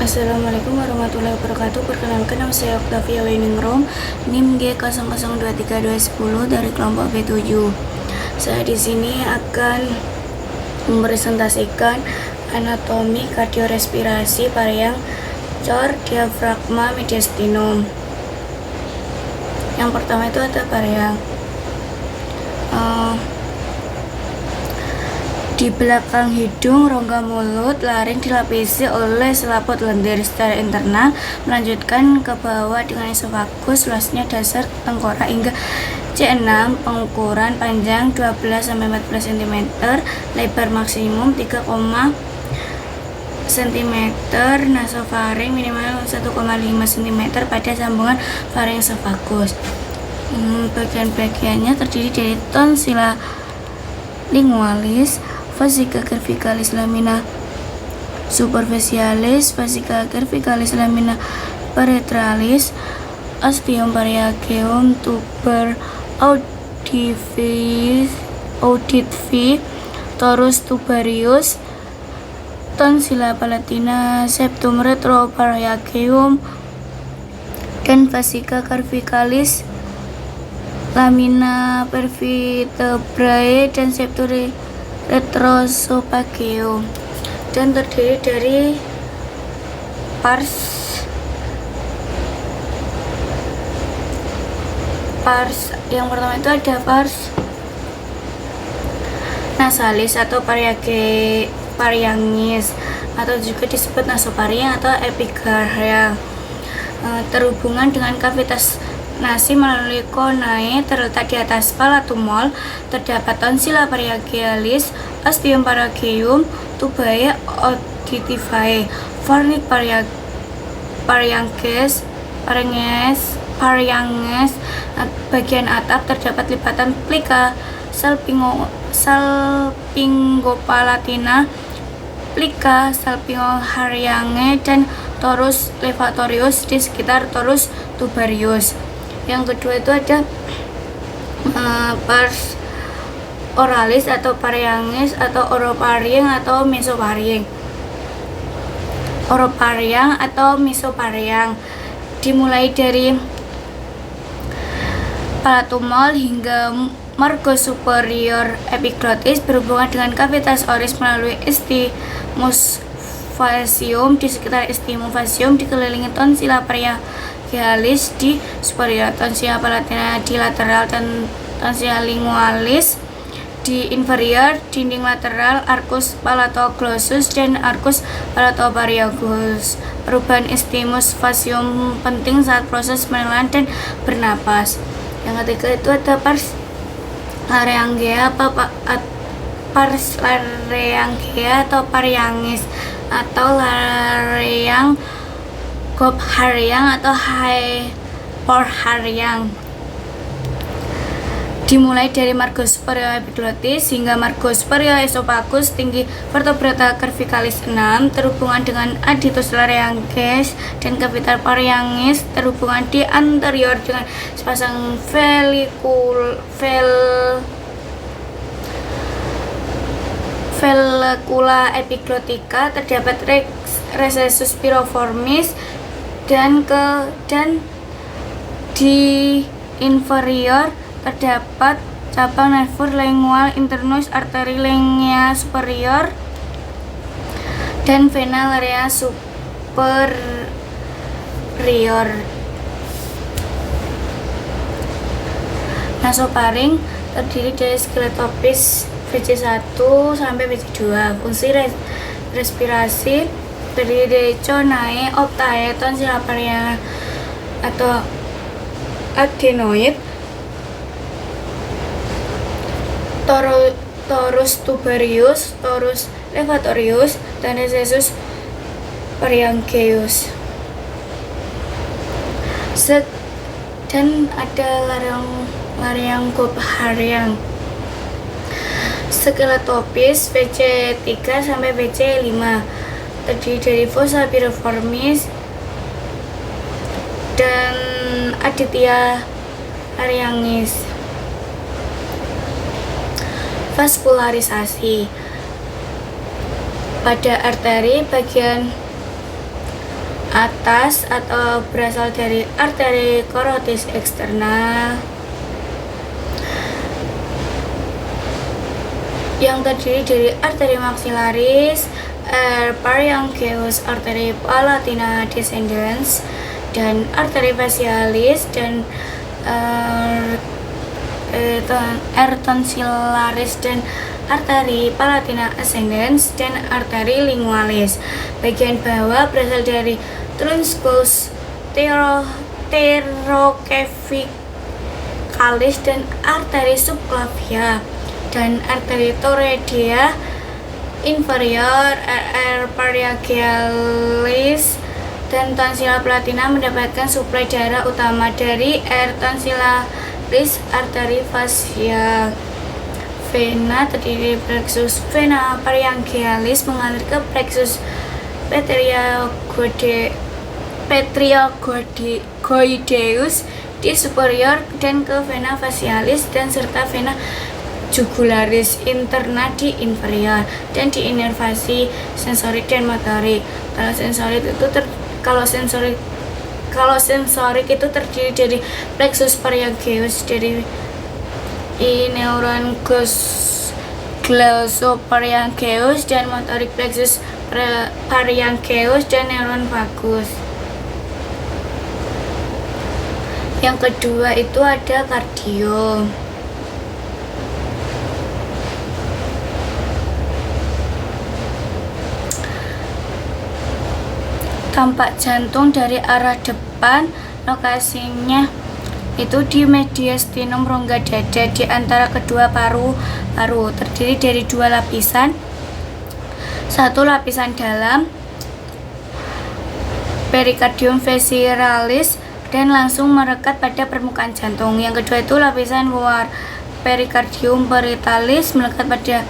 Assalamualaikum warahmatullahi wabarakatuh. Perkenalkan, nama saya Octavia Winingrum, NIM G00232010 dari kelompok B7. Saya di sini akan mempresentasikan anatomi kardiorespirasi varian cor diafragma mediastinum. Yang pertama itu ada varian di belakang hidung, rongga mulut, laring dilapisi oleh selaput lendir secara internal, melanjutkan ke bawah dengan esofagus, luasnya dasar tengkorak hingga C6, pengukuran panjang 12-14 cm, lebar maksimum 3, cm, nasofaring minimal 1,5 cm pada sambungan faring esofagus. Bagian-bagiannya terdiri dari tonsila lingualis, fascia cervicalis, lamina superficialis, fascia cervicalis, lamina paratralis, ostium pharyngeum, tuber auditive, torus tubarius, tonsilla palatina, septum retropharyngeum, dan fascia cervicalis, lamina vertebrae, dan septum retrosophageum, dan terdiri dari pars yang pertama itu ada pars nasalis atau pharyngis atau juga disebut nasofaring atau epigarya, terhubungan dengan kavitas nasi melalui conae, terletak di atas palatumol. Terdapat tonsilla pharyngealis, ostium pharyngeum, tubae auditivae, fornix pharynges. Bagian atap terdapat lipatan plica salpingopalatina, plica salpingoharynge, dan torus levatorius di sekitar torus tubarius. Yang kedua itu ada pars oralis atau pharyngis atau oropharyng atau mesopharyng. Oropharyng atau mesopharyng dimulai dari palatumol hingga margo superior epiglotis, berhubungan dengan kavitas oris melalui istimus facium. Di sekitar istimus facium dikelilingi tonsilla pharyngealis di superior, tonsilla palatina di lateral, dan tonsilla lingualis di inferior. Dinding lateral, arcus palatoglossus dan arcus palatopharyngeus. Perubahan istimus facium penting saat proses menelan dan bernapas. Yang ketiga itu ada pars laryngea atau pharyngis atau laryng gopharyng atau hyporharyng, dimulai dari margo superior epiglotis hingga margo superior esophagus. Tinggi vertebrata cervicalis 6, terhubungan dengan aditus larynges, dan kavitas pharyngis terhubungan di anterior dengan sepasang velicula epiglotica. Terdapat recessus piriformis dan di inferior terdapat cabang nervus lingual internus, arteri linea superior, dan vena area superior. Nasofaring terdiri dari skeletopis VC1 sampai VC2. Fungsi respirasi terdiri dari conae, optae, tonsilla pharyngeal atau adenoid, torus tubarius, torus levatorius, dan recessus pharyngeus. Dan ada laryngopharyng. Skeletopis VC3 sampai VC5 terdiri dari fossa piriformis dan aditya pharyngis. Vaskularisasi pada arteri bagian atas atau berasal dari arteri korotis eksternal yang terdiri dari arteri maxillaris, pharyngeus, arteri palatina descendens, dan arteri facialis, dan tonsillaris, dan arteri palatina ascendens, dan arteri lingualis. Bagian bawah berasal dari truncus pterocephalicalis dan arteri subclavia, dan arteri thoracica inferior, pharyngealis, dan tonsilla palatina mendapatkan suplai darah utama dari tonsillaris, arteri facial. Vena terdiri dari plexus vena pharyngealis mengalir ke plexus petriogoideus di superior dan ke vena facialis, dan serta vena jugularis interna di inferior, dan di inervasi sensorik dan motorik. Kalau sensorik itu terdiri dari plexus pharyngeus, dari neuron glossopharyngeus, dan motorik plexus pharyngeus dan neuron vagus. Yang kedua itu ada kardio. Tampak jantung dari arah depan, lokasinya itu di mediastinum rongga dada di antara kedua paru-paru, terdiri dari dua lapisan. Satu lapisan dalam, perikardium visceralis, dan langsung merekat pada permukaan jantung. Yang kedua itu lapisan luar, perikardium parietalis, melekat pada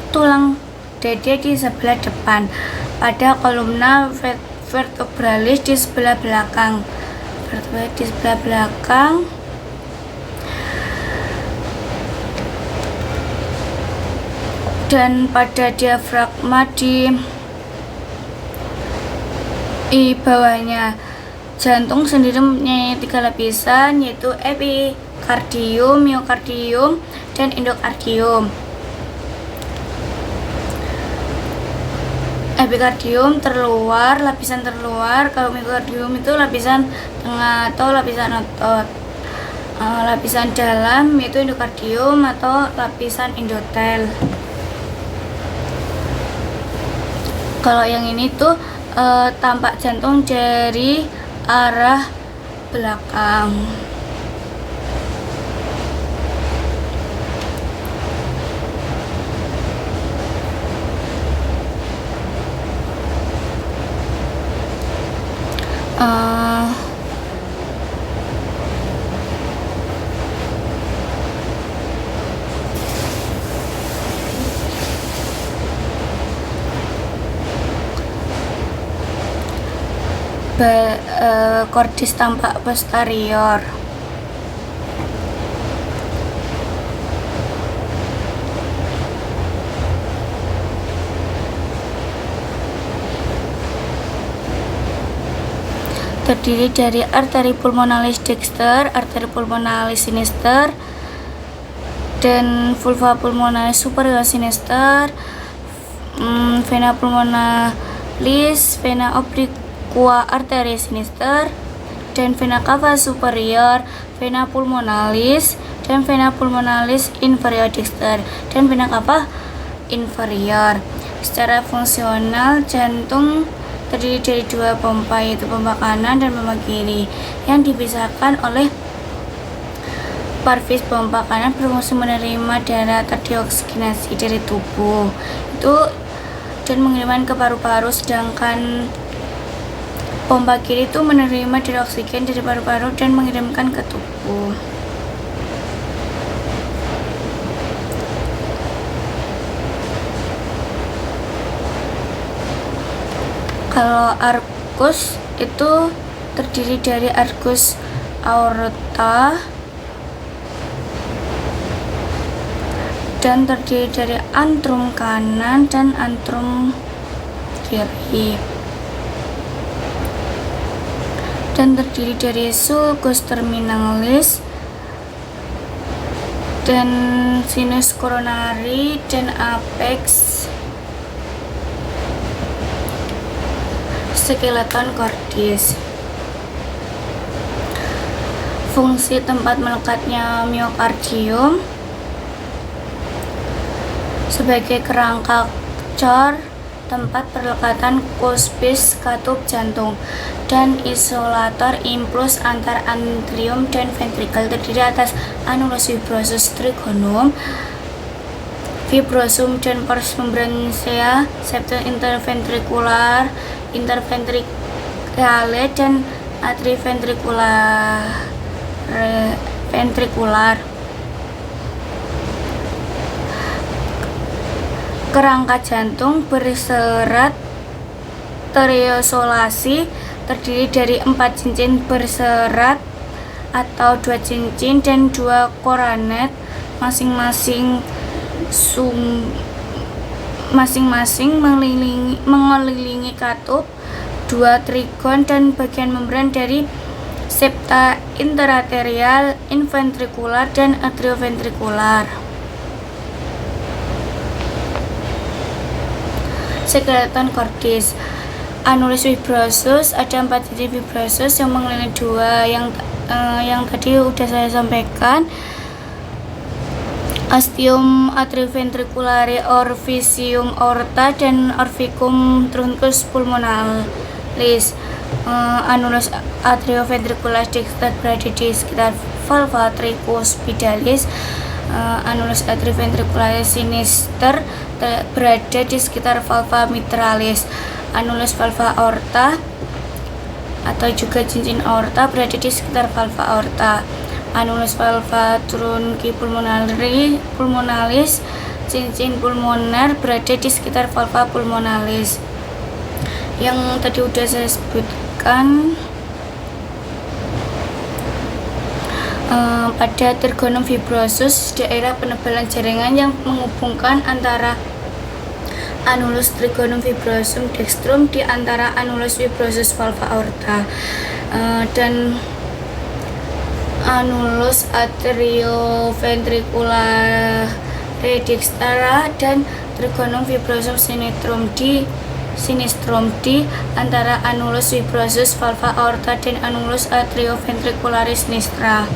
tulang dada di sebelah depan, pada kolumna vertebralis di sebelah belakang, dan pada diafragma di bawahnya. Jantung sendiri mempunyai tiga lapisan, yaitu epikardium, miokardium, dan endokardium. Epikardium terluar, lapisan terluar. Kalau miokardium itu lapisan tengah atau lapisan otot. Lapisan dalam yaitu endokardium atau lapisan endotel. Kalau yang ini tuh tampak jantung dari arah belakang. Cordis tampak posterior. Terdiri dari arteri pulmonalis dexter, arteri pulmonalis sinister, dan vulva pulmonalis superior sinister, vena pulmonalis, vena obliqua arteri sinister, dan vena cava superior, vena pulmonalis, dan vena pulmonalis inferior dexter, dan vena cava inferior. Secara fungsional, jantung terdiri dari dua pompa, yaitu pompa kanan dan pompa kiri, yang dipisahkan oleh parvis. Pompa kanan berfungsi menerima darah terdioksigenasi dari tubuh itu dan mengirimkan ke paru-paru, sedangkan pompa kiri itu menerima darah oksigen dari paru-paru dan mengirimkan ke tubuh. Kalau arkus itu terdiri dari arkus aorta dan terdiri dari antrum kanan dan antrum kiri. dan terdiri dari sulcus terminalis dan sinus coronari dan apex skeleton cordis. Fungsi tempat melekatnya miokardium sebagai kerangka cor, tempat perlekatan cuspis katup jantung, dan isolator impuls antar atrium dan ventrikel. Terdiri atas annulus fibrosus trigonum, fibrosum dan pars membranaceae, septum interventrikular, interventricale, dan atriventrikular. Kerangka jantung berserat terisolasi terdiri dari 4 cincin berserat atau 2 cincin dan 2 koronet masing-masing mengelilingi katup, 2 trigon dan bagian membran dari septa interarterial, inventrikular, dan atrioventrikular. Skeleton cordis. Annulus fibrosus, ada 4 cincin fibrosus yang mengelilingi 2 yang tadi udah saya sampaikan. Ostium atrioventriculare, orificium aorta, dan orficum truncus pulmonalis. Annulus atrioventricularis dexter berada di sekitar valva tricuspidalis. Annulus atrioventricularis sinister berada di sekitar valva mitralis. Annulus valva aorta atau juga cincin aorta berada di sekitar valva aorta. Annulus valva trunci pulmonalis, cincin pulmoner berada di sekitar valva pulmonalis. Yang tadi udah saya sebutkan pada trigonum fibrosus, daerah penebalan jaringan yang menghubungkan antara annulus trigonum fibrosum dextrum di antara annulus fibrosus valva aorta dan annulus atrioventriculare dextra dan trigonum fibrosum sinistrum di antara annulus fibrosus valva aorta dan annulus atrioventricularis sinistra.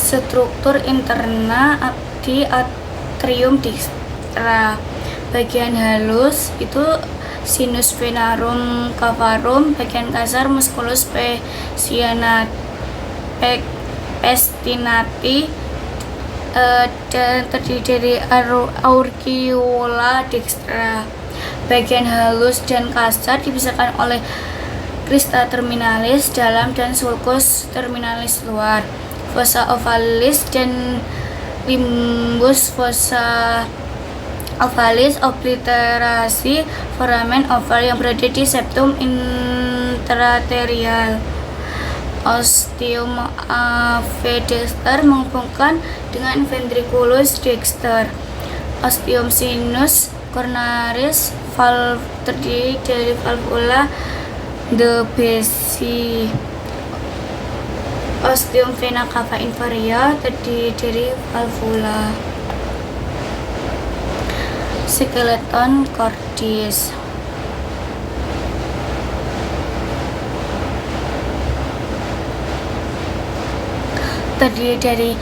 Struktur interna di atrium dextra. Bagian halus itu sinus venarum cavarum, bagian kasar musculus pestinati dan terdiri dari auricula dextra. Bagian halus dan kasar dipisahkan oleh crista terminalis dalam dan sulcus terminalis luar. Fossa ovalis dan limbus fossa ovalis, obliterasi foramen oval yang berada di septum interarterial. Ostium ave dexter menghubungkan dengan ventriculus dexter. Ostium sinus coronaris terdiri dari valvula de Bessi. Ostium vena cava inferior terdiri dari valvula. Skeleton cordis. Terdiri dari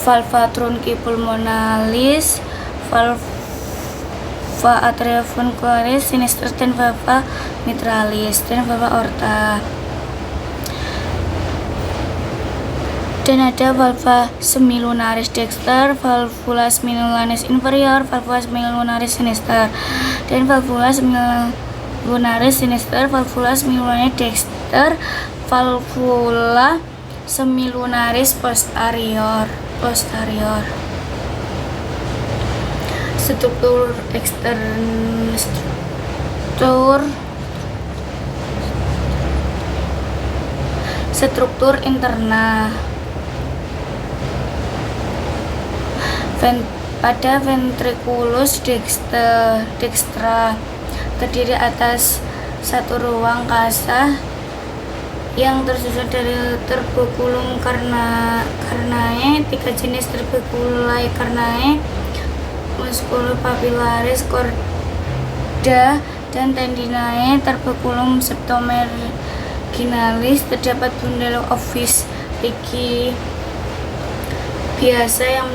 valva trunci pulmonalis, valva atrioventricularis sinister, dan valva mitralis, dan valva aorta. Dan ada valva semilunaris dexter, valvula semilunaris inferior, valvula semilunaris sinister, dan valvula semilunaris sinister, valvula semilunaris dexter, valvula semilunaris posterior. Struktur interna. Pada ventriculus dextra terdiri atas satu ruang kasa yang tersusun dari tuberculum carinae, 3 jenis tuberculi carinae, musculus papillaris, chorda, dan tendinae. Tuberculum septomarginalis terdapat bundel ovis ligi biasa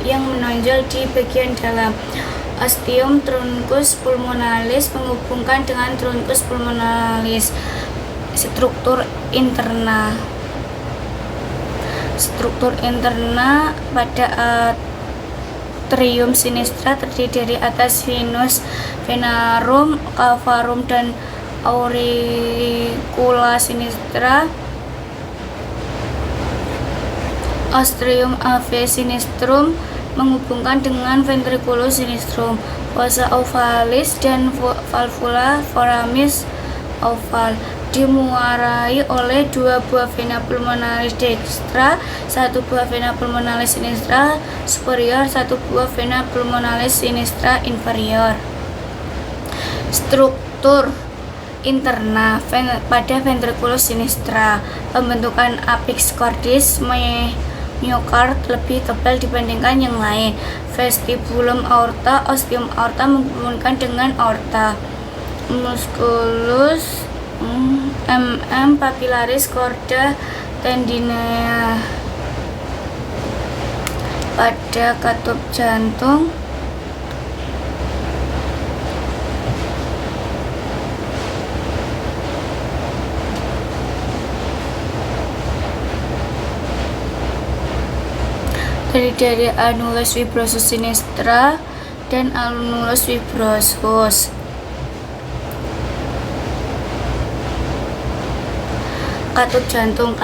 yang menonjol di bagian dalam. Ostium truncus pulmonalis menghubungkan dengan truncus pulmonalis. Struktur interna pada atrium sinistra terdiri dari atas sinus venarum, cavarum, dan auricula sinistra. Ostium ave sinistrum menghubungkan dengan ventriculus sinistrum. Fossa ovalis dan valvula foramis oval dimuarai oleh 2 buah vena pulmonalis dextra, 1 buah vena pulmonalis sinistra superior, 1 buah vena pulmonalis sinistra inferior. Struktur interna pada ventriculus sinistra. Pembentukan apex cordis myocard lebih tebal dibandingkan yang lain. Vestibulum aorta, ostium aorta menghubungkan dengan aorta. Musculus papillaris, chorda, tendinea. Pada katup jantung dari annulus fibrosus sinistra dan annulus fibrosus. Katup jantung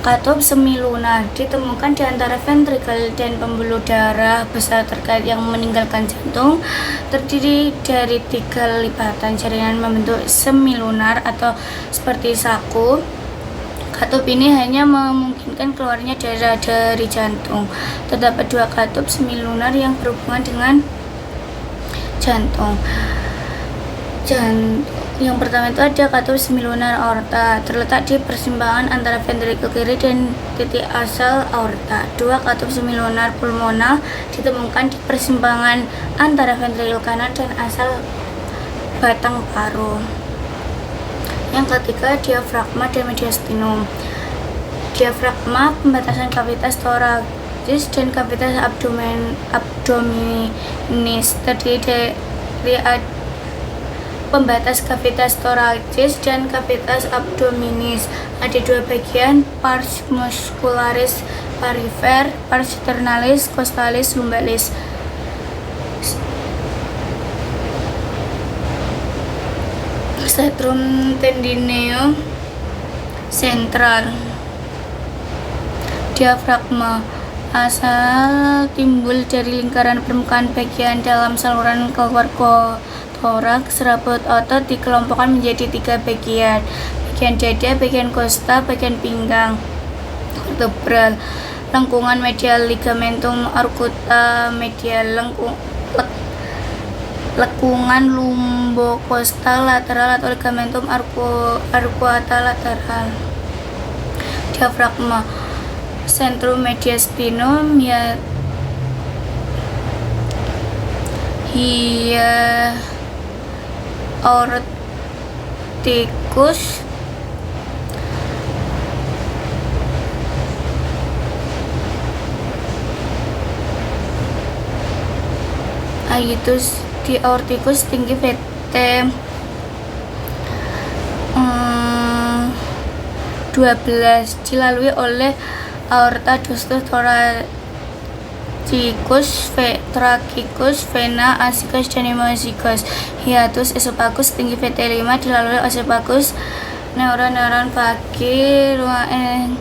katup semilunar ditemukan di antara ventrikel dan pembuluh darah besar terkait yang meninggalkan jantung, terdiri dari 3 lipatan jaringan membentuk semilunar atau seperti saku. Katup ini hanya memungkinkan keluarnya darah dari jantung. Terdapat 2 katup semilunar yang berhubungan dengan jantung. Yang pertama itu ada katup semilunar aorta, terletak di persimpangan antara ventrikel kiri dan titik asal aorta. 2 katup semilunar pulmonal ditemukan di persimpangan antara ventrikel kanan dan asal batang paru. Yang ketiga, diafragma dan mediastinum. Diafragma pembatasan kavitas thoracis dan kavitas abdominis, terdiri dari pembatas kavitas thoracis dan kavitas abdominis. Ada 2 bagian, pars muscularis perifer, pars sternalis, costalis, lumbalis. Strum tendineum sentral. Diafragma asal timbul dari lingkaran permukaan bagian dalam saluran keluar toraks. Serabut otot dikelompokkan menjadi 3 bagian: bagian dada, bagian kosta, bagian pinggang. Vertebral. Lengkungan medial ligamentum arcuata medial, lekungan lumbokostal lateral atau ligamentum arcuata lateral. Diafragma. Centrum mediastinum aorticus, di aorticus tinggi VT 12 dilalui oleh aorta justus thoracicus, trachicus, vena ascicus, dan hemozygous. Hiatus esophagus tinggi VT 5 dilalui esophagus, neuron vagi, ruang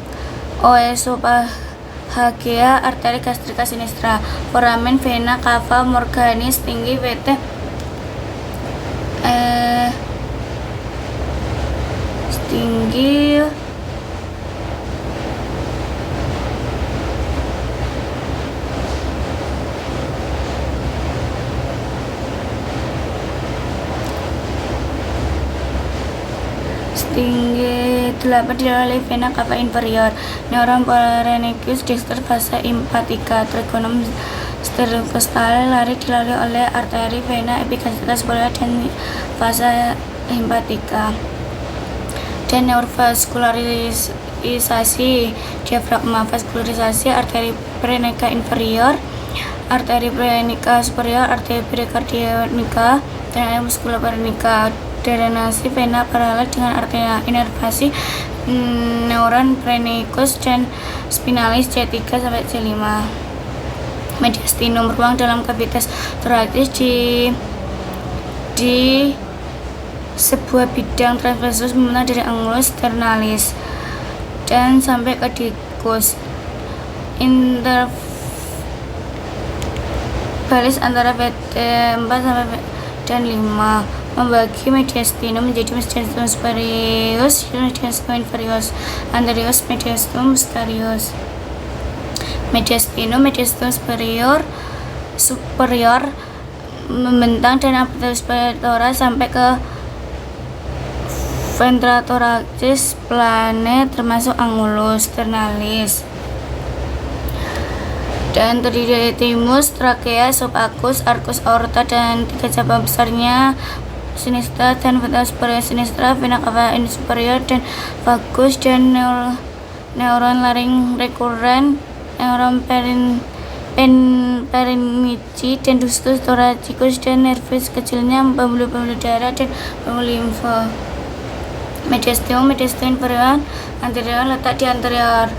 oesophagia, arteri gastrika sinistra. Foramen vena cava morganis tinggi VT tinggi tinggi 8 dilalui vena cava inferior. Neuron pharyngeus dexter fase hepatica. Trigonum sterocostal lari dilalui oleh arteri vena epicondyle superior dan fase hepatica. Dan neurovaskularisasi diafragma, vaskularisasi arteri phrenica inferior, arteri phrenica superior, arteri perikardianica, dan muskular phrenica. Drenasi vena paralel dengan arteria. Inervasi neuron phrenikus dan spinalis C3 sampai C5. Mediastinum, ruang dalam kavitas torakis di sebuah bidang transversus memulai dari angulus sternalis dan sampai ke diskus. Intervalis antara VT4 sampai dan 5. Membagi mediastinum menjadi mediastinum superius, mediastinum inferius, anterius, mediastinum posterius. Mediastinum superior membentang dan aptus pectoralis sampai ke ventrothoracis plane termasuk angulus sternalis, dan terdiri dari timus, trakea, esophagus, arcus aorta, dan 3 cabang besarnya sinistra dan vena superior sinistra, vena cava superior, dan vagus, dan neuron laring rekuren, neuron perimici, dan ductus thoracicus, dan nervus kecilnya, pembuluh-pembuluh darah, dan pembuluh limfa. Mediastinum inferior anterior letak di anterior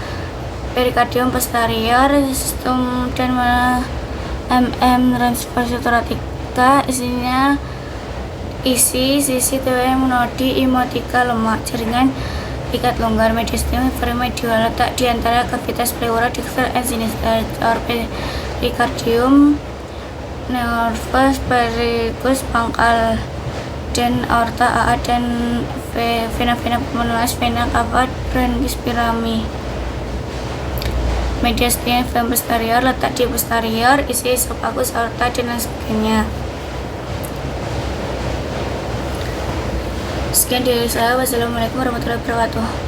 perikardium posterior, sistem dan transversus thoracica. Isi sisi monodi imotika lemak, jaringan ikat longgar. Mediastinum inferior medial letak di antara cavitas pleura, dexter, and sinister, perikardium, nervus pericus, pangkal, dan aorta AA, dan vena-vena pulmonalis, vena cava, bronchus pirami. Mediastinum inferior posterior letak di posterior, isi esophagus, aorta, dan lain sebagainya. Sekian dari saya. Wassalamualaikum warahmatullahi wabarakatuh.